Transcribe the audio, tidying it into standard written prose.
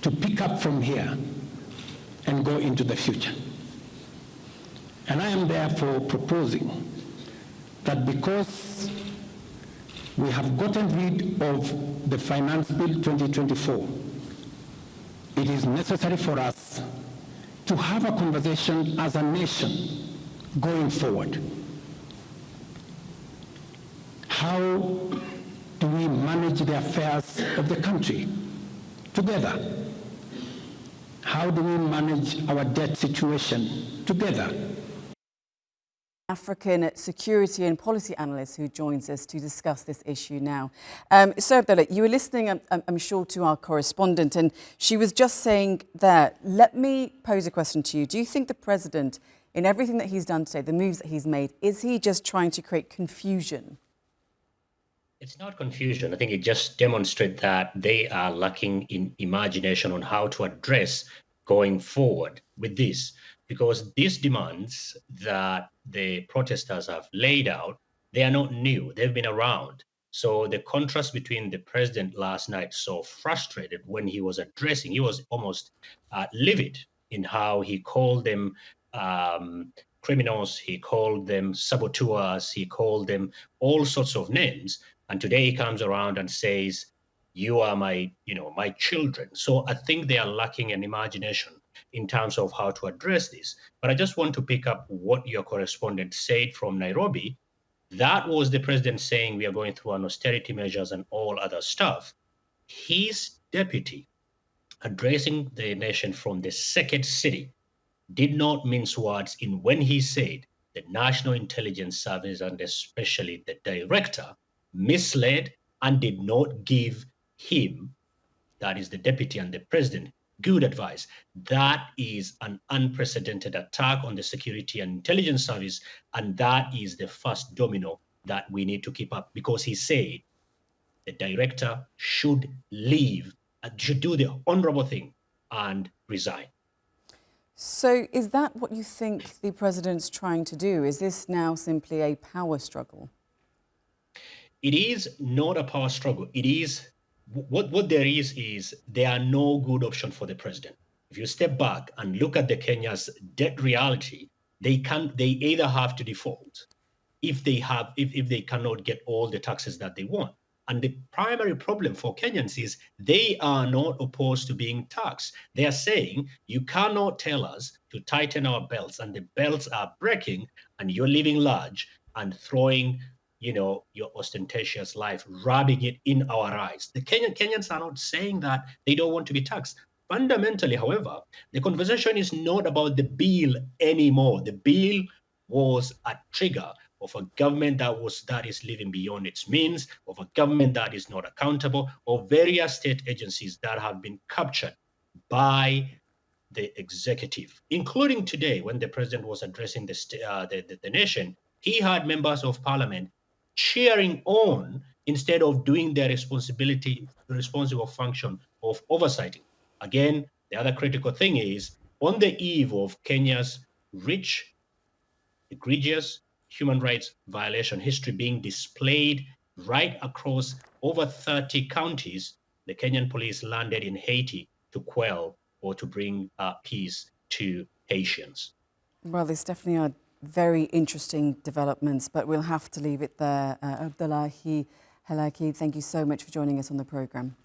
to pick up from here and go into the future. And I am therefore proposing that because we have gotten rid of the Finance Bill 2024, it is necessary for us to have a conversation as a nation going forward. How do we manage the affairs of the country together? How do we manage our debt situation together? African security and policy analyst who joins us to discuss this issue now. Sir Abdullah, you were listening, I'm sure, to our correspondent, and she was just saying that, let me pose a question to you. Do you think the president, in everything that he's done today, the moves that he's made, is he just trying to create confusion? It's not confusion. I think it just demonstrates that they are lacking in imagination on how to address going forward with this, because these demands that the protesters have laid out, they are not new. They've been around. So the contrast between the president last night, so frustrated when he was addressing, he was almost livid in how he called them criminals, he called them saboteurs, he called them all sorts of names. And today he comes around and says, you are my children. So I think they are lacking an imagination in terms of how to address this. But I just want to pick up what your correspondent said from Nairobi. That was the president saying we are going through an austerity measures and all other stuff. His deputy, addressing the nation from the second city, did not mince words in when he said the National Intelligence Service and especially the director misled and did not give him, that is the deputy and the president, good advice. That is an unprecedented attack on the security and intelligence service, and that is the first domino that we need to keep up, because he said the director should leave, should do the honorable thing and resign. So is that what you think the president's trying to do? Is this now simply a power struggle? It is not a power struggle. It is what there is there are no good option for the president. If you step back and look at the Kenya's debt reality, they either have to default if they cannot get all the taxes that they want. And the primary problem for Kenyans is they are not opposed to being taxed. They are saying you cannot tell us to tighten our belts, and the belts are breaking, and you're living large and throwing your ostentatious life, rubbing it in our eyes. The Kenyans are not saying that they don't want to be taxed. Fundamentally, however, the conversation is not about the bill anymore. The bill was a trigger of a government that is living beyond its means, of a government that is not accountable, of various state agencies that have been captured by the executive, including today when the president was addressing the nation. He had members of parliament cheering on instead of doing their responsible function of oversighting. Again, the other critical thing is, on the eve of Kenya's rich, egregious human rights violation history being displayed right across over 30 counties, the Kenyan police landed in Haiti to quell or to bring peace to Haitians. Well, there's definitely are very interesting developments, but we'll have to leave it there. Abdullahi Halakhe, thank you so much for joining us on the programme.